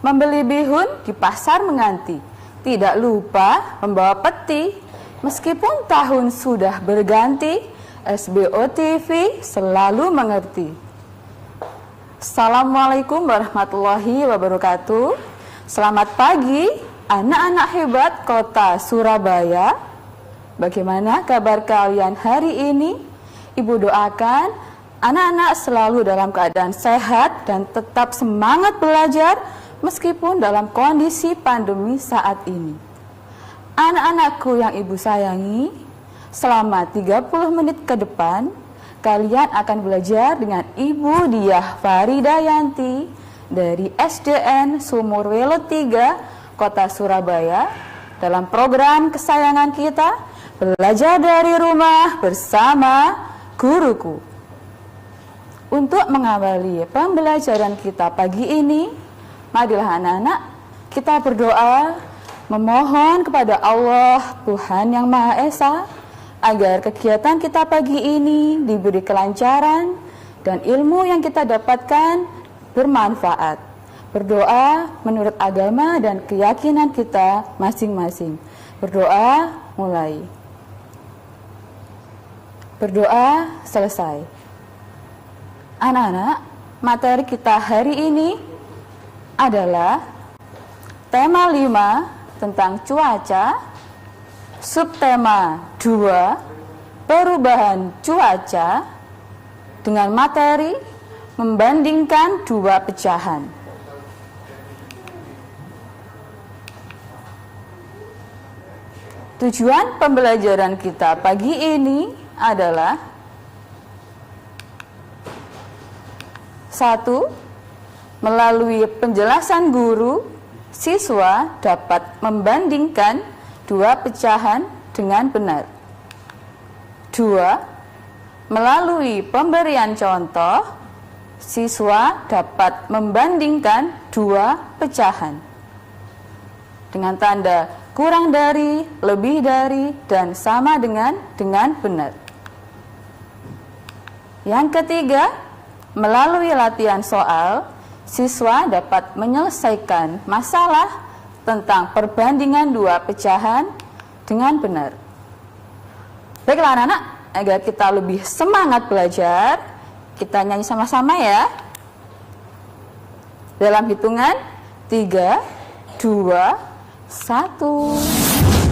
membeli bihun di pasar menganti, tidak lupa membawa peti, meskipun tahun sudah berganti, SBO TV selalu mengerti. Assalamualaikum warahmatullahi wabarakatuh. Selamat pagi, anak-anak hebat kota Surabaya. Bagaimana kabar kalian hari ini? Ibu doakan anak-anak selalu dalam keadaan sehat dan tetap semangat belajar meskipun dalam kondisi pandemi saat ini. Anak-anakku yang ibu sayangi, selama 30 menit ke depan, kalian akan belajar dengan Ibu Diah Faridayanti dari SDN Sumurwelo 3, Kota Surabaya, dalam program kesayangan kita, Belajar dari Rumah bersama Guruku. Untuk mengawali pembelajaran kita pagi ini, marilah anak-anak kita berdoa memohon kepada Allah Tuhan Yang Maha Esa agar kegiatan kita pagi ini diberi kelancaran dan ilmu yang kita dapatkan bermanfaat. Berdoa menurut agama dan keyakinan kita masing-masing. Berdoa mulai. Berdoa selesai. Anak-anak, materi kita hari ini adalah tema 5 tentang cuaca, subtema 2 perubahan cuaca dengan materi membandingkan dua pecahan. Tujuan pembelajaran kita pagi ini adalah 1. Melalui penjelasan guru, siswa dapat membandingkan dua pecahan dengan benar. 2. Melalui pemberian contoh, siswa dapat membandingkan dua pecahan dengan tanda kurang dari, lebih dari, dan sama dengan benar. Yang ketiga, melalui latihan soal, siswa dapat menyelesaikan masalah tentang perbandingan dua pecahan dengan benar. Baiklah anak-anak, agar kita lebih semangat belajar, kita nyanyi sama-sama ya. Dalam hitungan 3, 2, 1.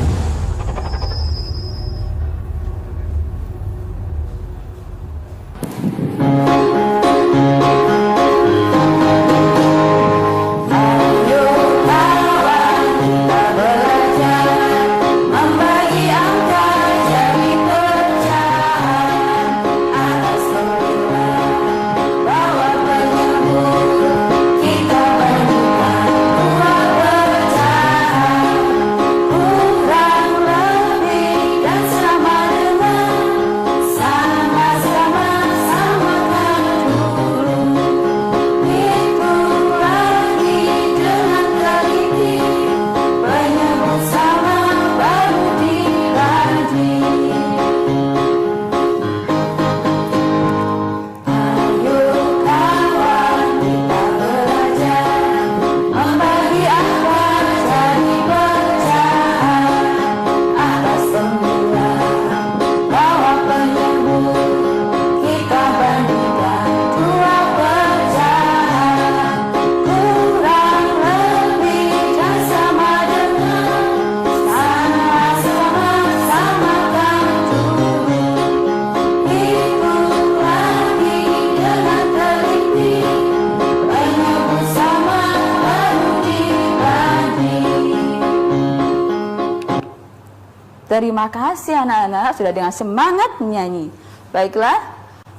Terima kasih anak-anak sudah dengan semangat menyanyi. Baiklah,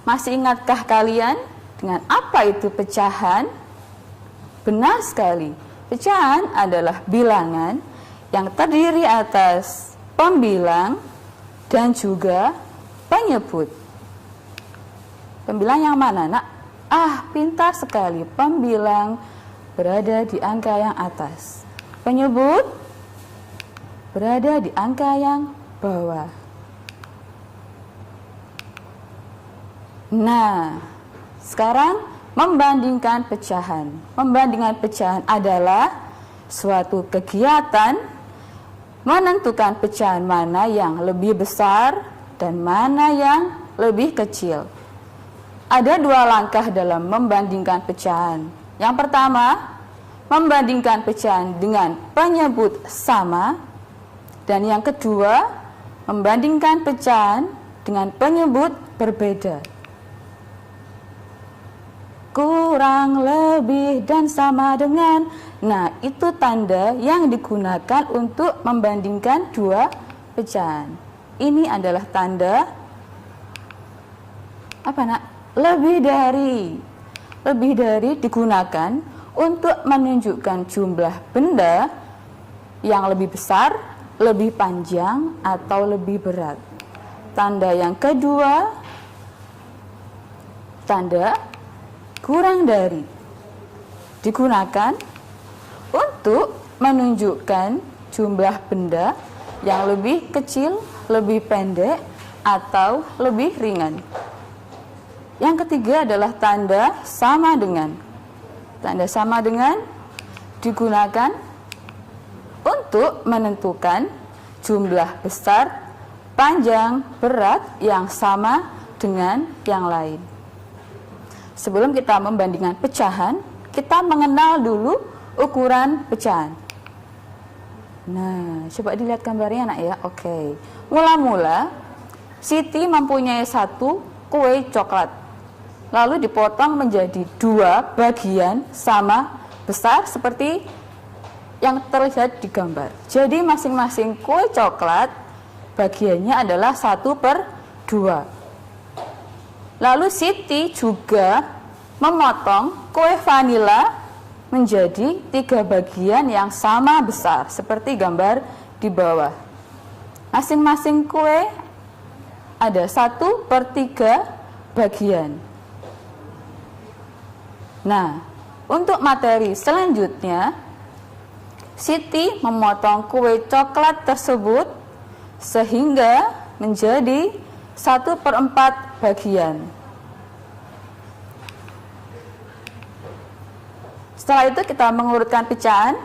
masih ingatkah kalian dengan apa itu pecahan? Benar sekali, pecahan adalah bilangan yang terdiri atas pembilang dan juga penyebut. Pembilang yang mana, nak? Pintar sekali, pembilang berada di angka yang atas. Penyebut berada di angka yang bawah. Nah, sekarang membandingkan pecahan. Membandingkan pecahan adalah suatu kegiatan menentukan pecahan mana yang lebih besar dan mana yang lebih kecil. Ada dua langkah dalam membandingkan pecahan. Yang pertama, membandingkan pecahan dengan penyebut sama, dan yang kedua, membandingkan pecahan dengan penyebut berbeda. Kurang, lebih, dan sama dengan. Nah, itu tanda yang digunakan untuk membandingkan dua pecahan. Ini adalah tanda apa, Nak? Lebih dari. Lebih dari digunakan untuk menunjukkan jumlah benda yang lebih besar, lebih panjang, atau lebih berat. Tanda yang kedua, tanda kurang dari, digunakan untuk menunjukkan jumlah benda yang lebih kecil, lebih pendek, atau lebih ringan. Yang ketiga adalah tanda sama dengan. Tanda sama dengan digunakan untuk menentukan jumlah besar, panjang, berat yang sama dengan yang lain. Sebelum kita membandingkan pecahan, kita mengenal dulu ukuran pecahan. Nah, coba dilihat gambarnya, Nak, ya. Oke. Mula-mula Siti mempunyai satu kue coklat, lalu dipotong menjadi dua bagian sama besar seperti yang terlihat di gambar. Jadi masing-masing kue coklat bagiannya adalah 1/2. Lalu Siti juga memotong kue vanila menjadi 3 bagian yang sama besar seperti gambar di bawah. Masing-masing kue ada 1/3 bagian. Nah, untuk materi selanjutnya, Siti memotong kue coklat tersebut sehingga menjadi 1/4 bagian. Setelah itu kita mengurutkan pecahan.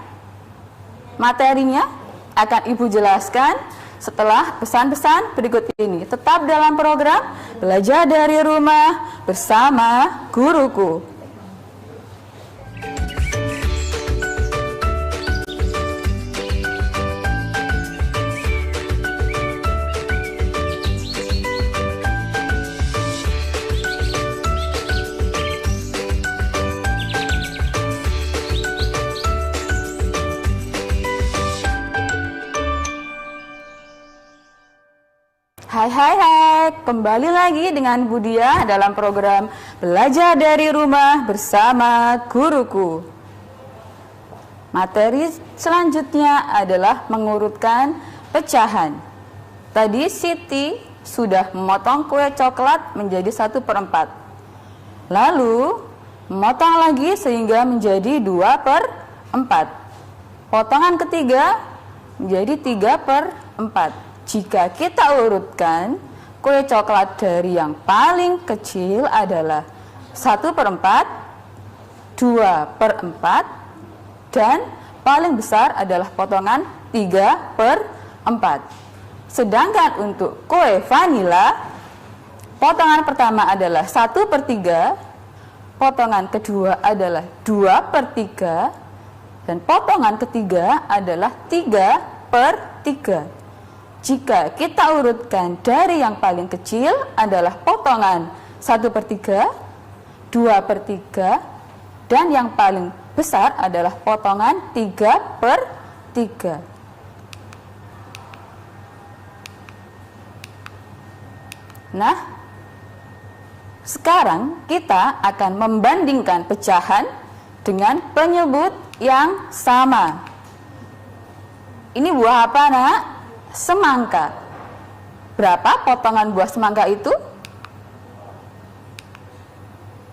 Materinya akan Ibu jelaskan setelah pesan-pesan berikut ini. Tetap dalam program Belajar dari Rumah bersama Guruku. Hai, kembali lagi dengan Budia dalam program Belajar dari Rumah bersama Guruku. Materi selanjutnya adalah mengurutkan pecahan. Tadi Siti sudah memotong kue coklat menjadi 1/4. Lalu memotong lagi sehingga menjadi 2/4. Potongan ketiga menjadi 3/4. Jika kita urutkan, kue coklat dari yang paling kecil adalah 1/4, 2/4, dan paling besar adalah potongan 3/4. Sedangkan untuk kue vanila, potongan pertama adalah 1/3, potongan kedua adalah 2/3, dan potongan ketiga adalah 3/3. Jika kita urutkan dari yang paling kecil adalah potongan 1/3, 2/3, dan yang paling besar adalah potongan 3/3. Nah, sekarang kita akan membandingkan pecahan dengan penyebut yang sama. Ini buah apa, Nak? Semangka. Berapa potongan buah semangka itu?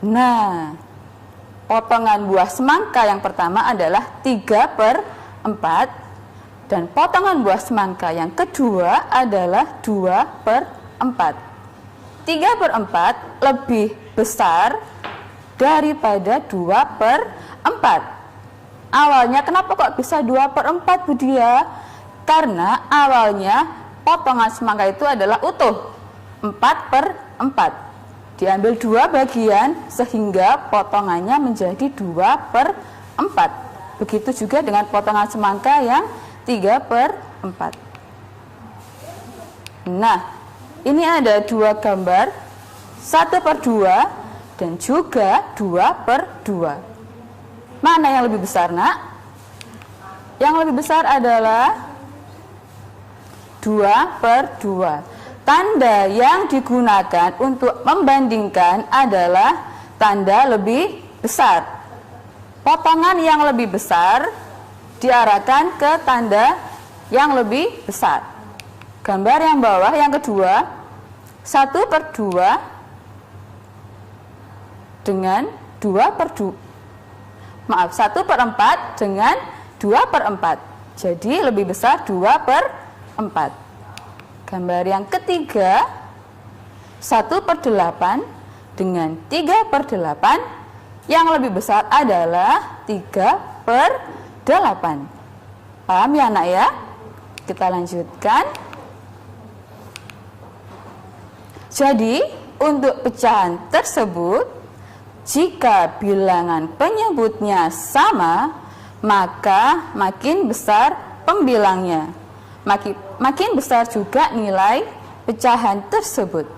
Nah, potongan buah semangka yang pertama adalah 3/4, dan potongan buah semangka yang kedua adalah 2/4. 3/4 lebih besar daripada 2/4. Awalnya kenapa kok bisa 2/4 Bu Dia? Karena awalnya potongan semangka itu adalah utuh 4/4. Diambil 2 bagian sehingga potongannya menjadi 2/4. Begitu juga dengan potongan semangka yang 3/4. Nah, ini ada 2 gambar, 1/2 dan juga 2/2. Mana yang lebih besar, Nak? Yang lebih besar adalah 2/2. Tanda yang digunakan untuk membandingkan adalah tanda lebih besar. Potongan yang lebih besar diarahkan ke tanda yang lebih besar. Gambar yang bawah yang kedua, 1/2 dengan 2/2. Maaf, 1/4 dengan 2/4. Jadi lebih besar 2/4. Gambar yang ketiga, 1/8 dengan 3/8. Yang lebih besar adalah 3/8. Paham ya, Nak ya? Kita lanjutkan. Jadi, untuk pecahan tersebut, jika bilangan penyebutnya sama, maka makin besar pembilangnya. Makin besar juga nilai pecahan tersebut.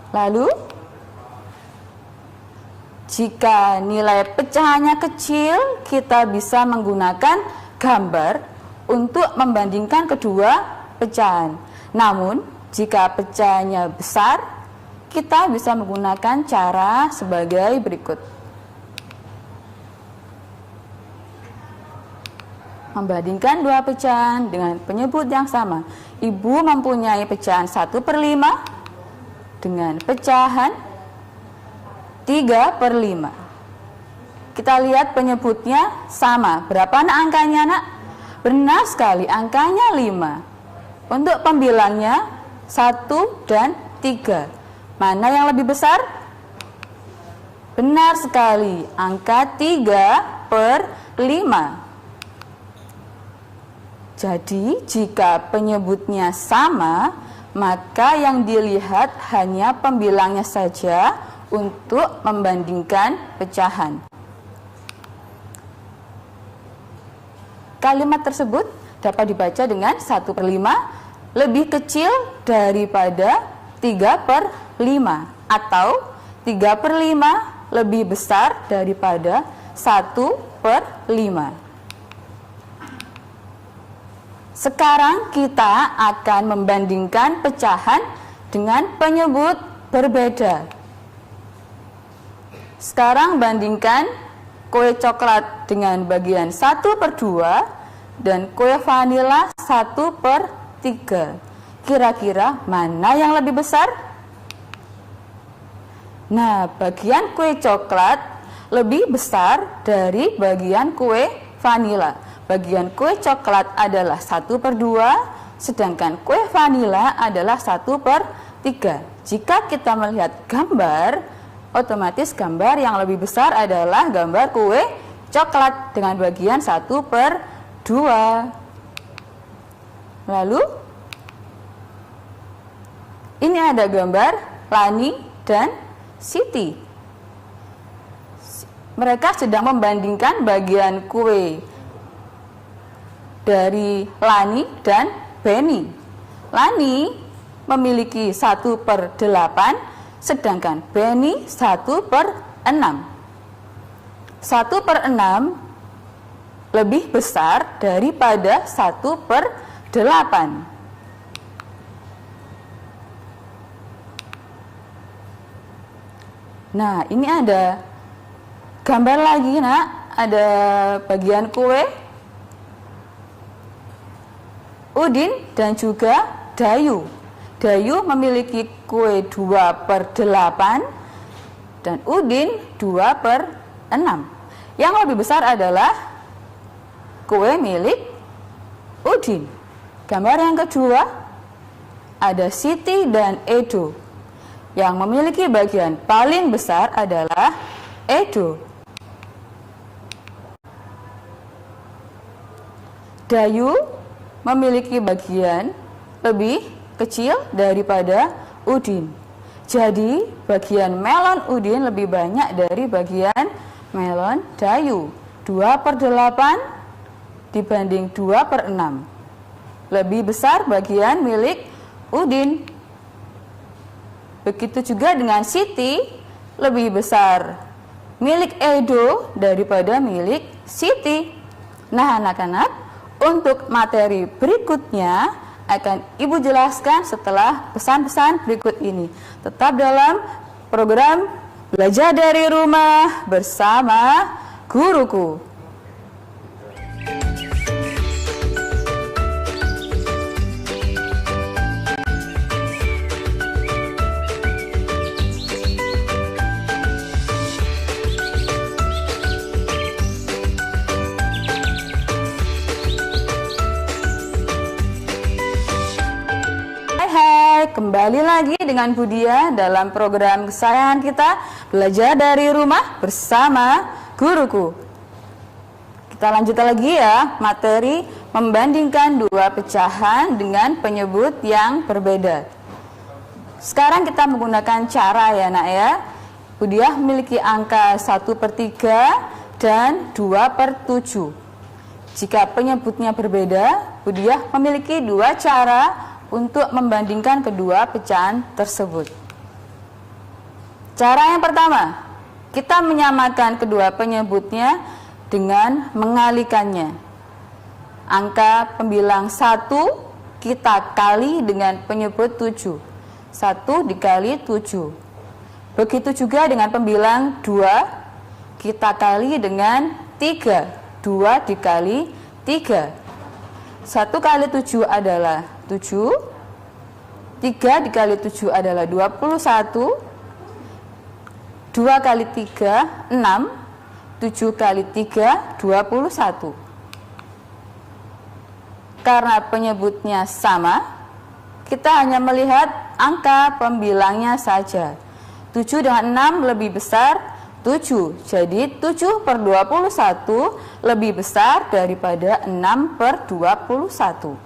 Lalu, jika nilai pecahannya kecil, kita bisa menggunakan gambar untuk membandingkan kedua pecahan. Namun, jika pecahannya besar, kita bisa menggunakan cara sebagai berikut. Membandingkan 2 pecahan dengan penyebut yang sama. Ibu mempunyai pecahan 1/5 dengan pecahan 3/5. Kita lihat penyebutnya sama. Berapa angkanya, Nak? Benar sekali, angkanya 5. Untuk pembilangnya 1 dan 3. Mana yang lebih besar? Benar sekali, angka 3/5. Jadi, jika penyebutnya sama, maka yang dilihat hanya pembilangnya saja untuk membandingkan pecahan. Kalimat tersebut dapat dibaca dengan 1/5 lebih kecil daripada 3/5 atau 3/5 lebih besar daripada 1/5. Sekarang kita akan membandingkan pecahan dengan penyebut berbeda. Sekarang bandingkan kue coklat dengan bagian 1/2 dan kue vanila 1/3. Kira-kira mana yang lebih besar? Nah, bagian kue coklat lebih besar dari bagian kue vanila. Bagian kue coklat adalah 1/2, sedangkan kue vanila adalah 1/3. Jika kita melihat gambar, otomatis gambar yang lebih besar adalah gambar kue coklat dengan bagian 1/2. Lalu, ini ada gambar Lani dan Siti. Mereka sedang membandingkan bagian kue dari Lani dan Beni. Lani memiliki 1/8, sedangkan Beni 1/6. 1/6 lebih besar daripada 1/8. Nah, ini ada gambar lagi, Nak. Ada bagian kue Udin dan juga Dayu. Dayu memiliki kue 2/8 dan Udin 2/6. Yang lebih besar adalah kue milik Udin. Gambar yang kedua, ada Siti dan Edo. Yang memiliki bagian paling besar adalah Edo. Dayu memiliki bagian lebih kecil daripada Udin. Jadi, bagian melon Udin lebih banyak dari bagian melon Dayu. 2/8 dibanding 2/6. Lebih besar bagian milik Udin. Begitu juga dengan Siti, lebih besar milik Edo daripada milik Siti. Nah, anak-anak, untuk materi berikutnya akan Ibu jelaskan setelah pesan-pesan berikut ini. Tetap dalam program Belajar dari Rumah bersama Guruku. Kembali lagi dengan Budia dalam program kesayangan kita Belajar dari Rumah bersama Guruku. Kita lanjut lagi ya, materi membandingkan dua pecahan dengan penyebut yang berbeda. Sekarang kita menggunakan cara ya nak ya. Budia memiliki angka 1/3 dan 2/7. Jika penyebutnya berbeda, Budia memiliki dua cara untuk membandingkan kedua pecahan tersebut. Cara yang pertama, kita menyamakan kedua penyebutnya dengan mengalikannya. Angka pembilang 1 kita kali dengan penyebut 7. 1 dikali 7. Begitu juga dengan pembilang 2 kita kali dengan 3. 2 dikali 3. 1 kali 7 adalah 7, 3 dikali 7 adalah 21, 2 kali 3, 6, 7 kali 3, 21. Karena penyebutnya sama, kita hanya melihat angka pembilangnya saja. 7 dengan 6 lebih besar 7, jadi 7/21 lebih besar daripada 6/21.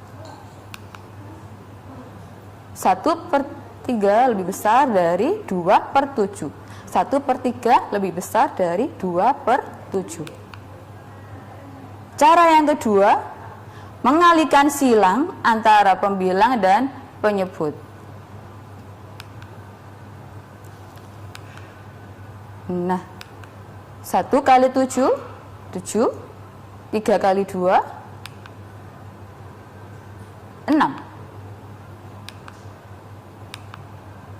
1/3 lebih besar dari 2/7. 1/3 lebih besar dari 2/7. Cara yang kedua, mengalihkan silang antara pembilang dan penyebut. Nah, 1 kali 7, 7, 3 kali 2, 6.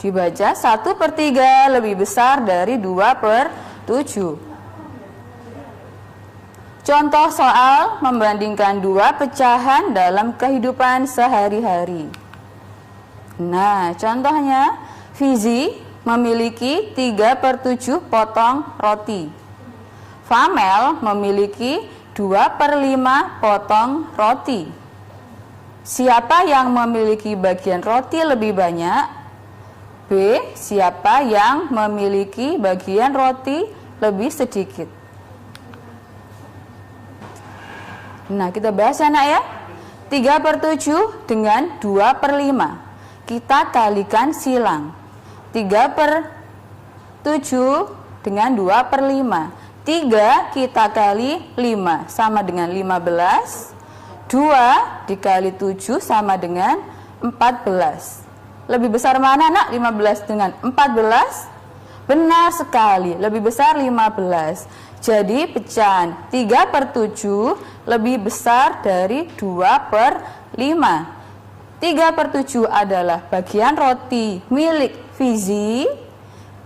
Dibaca 1/3 lebih besar dari 2/7. Contoh soal membandingkan dua pecahan dalam kehidupan sehari-hari. Nah, contohnya, Fizi memiliki 3/7 potong roti. Famel memiliki 2/5 potong roti. Siapa yang memiliki bagian roti lebih banyak? B. Siapa yang memiliki bagian roti lebih sedikit? Nah, kita bahas anak ya. 3/7 dengan 2/5. Kita kalikan silang. 3/7 dengan 2/5. 3 kita kali 5 sama dengan 15. 2 dikali 7 sama dengan 14. Lebih besar mana nak? 15 dengan 14? Benar sekali, lebih besar 15. Jadi pecahan 3/7 lebih besar dari 2/5. 3/7 adalah bagian roti milik Fizi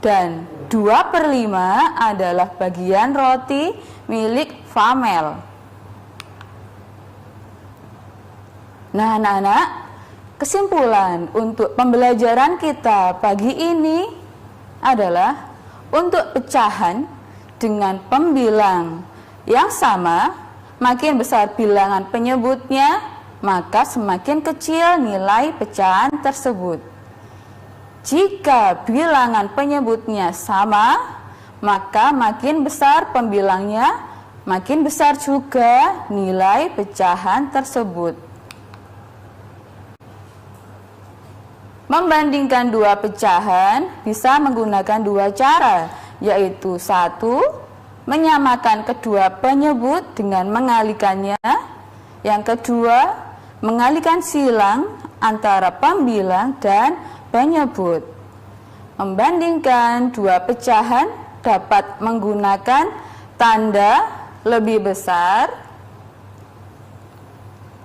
dan 2/5 adalah bagian roti milik Famel. Nah anak-anak, kesimpulan untuk pembelajaran kita pagi ini adalah untuk pecahan dengan pembilang yang sama, makin besar bilangan penyebutnya, maka semakin kecil nilai pecahan tersebut. Jika bilangan penyebutnya sama, maka makin besar pembilangnya, makin besar juga nilai pecahan tersebut. Membandingkan dua pecahan bisa menggunakan dua cara, yaitu satu, menyamakan kedua penyebut dengan mengalihkannya. Yang kedua, mengalihkan silang antara pembilang dan penyebut. Membandingkan dua pecahan dapat menggunakan tanda lebih besar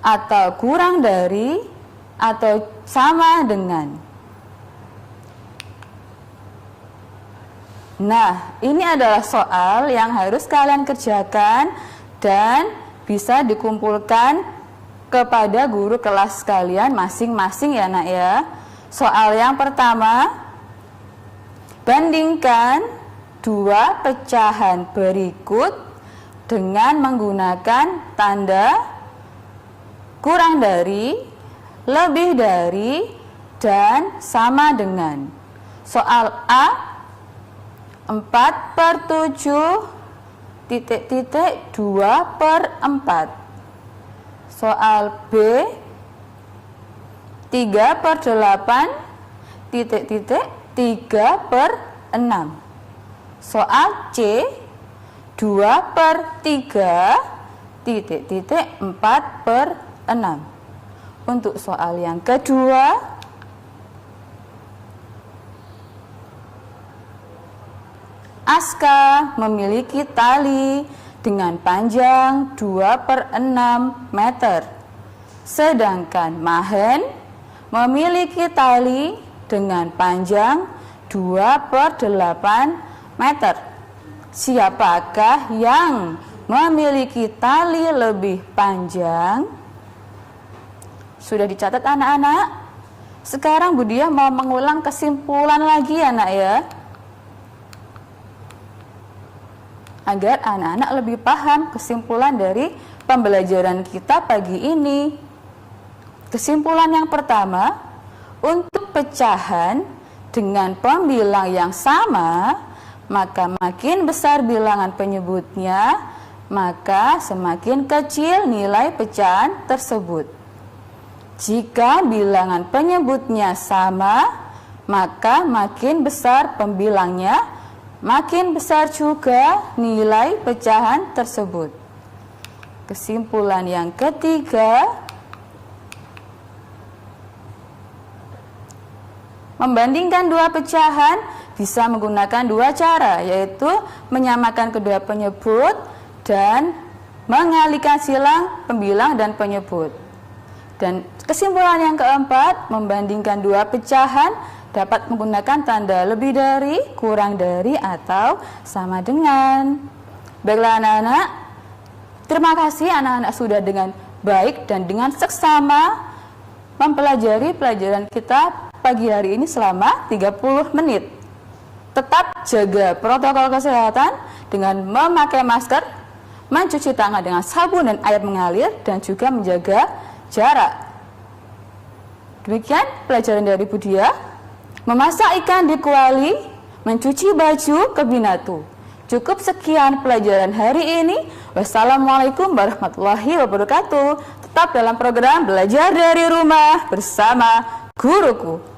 atau kurang dari atau sama dengan. Nah, ini adalah soal yang harus kalian kerjakan dan bisa dikumpulkan kepada guru kelas kalian masing-masing ya nak ya. Soal yang pertama, bandingkan dua pecahan berikut dengan menggunakan tanda kurang dari, lebih dari, dan sama dengan. Soal A, 4/7 titik-titik 2/4. Soal B, 3/8 titik-titik 3/6. Soal C, 2/3 titik-titik 4/6. Untuk soal yang kedua, Aska memiliki tali dengan panjang 2/6 meter, sedangkan Mahen memiliki tali dengan panjang 2/8 meter. Siapakah yang memiliki tali lebih panjang? Sudah dicatat anak-anak? Sekarang Bu Diah mau mengulang kesimpulan lagi ya nak ya, agar anak-anak lebih paham kesimpulan dari pembelajaran kita pagi ini. Kesimpulan yang pertama, untuk pecahan dengan pembilang yang sama, maka makin besar bilangan penyebutnya, maka semakin kecil nilai pecahan tersebut. Jika bilangan penyebutnya sama, maka makin besar pembilangnya, makin besar juga nilai pecahan tersebut. Kesimpulan yang ketiga, membandingkan dua pecahan bisa menggunakan dua cara, yaitu menyamakan kedua penyebut dan mengalihkan silang pembilang dan penyebut. Dan kesimpulan yang keempat, membandingkan dua pecahan dapat menggunakan tanda lebih dari, kurang dari, atau sama dengan. Baiklah anak-anak, terima kasih anak-anak sudah dengan baik dan dengan seksama mempelajari pelajaran kita pagi hari ini selama 30 menit. Tetap jaga protokol kesehatan dengan memakai masker, mencuci tangan dengan sabun dan air mengalir, dan juga menjaga jarak. Demikian pelajaran dari Bu Diah. Memasak ikan di kuali, mencuci baju ke binatu. Cukup sekian pelajaran hari ini. Wassalamualaikum warahmatullahi wabarakatuh. Tetap dalam program Belajar dari Rumah bersama Guruku.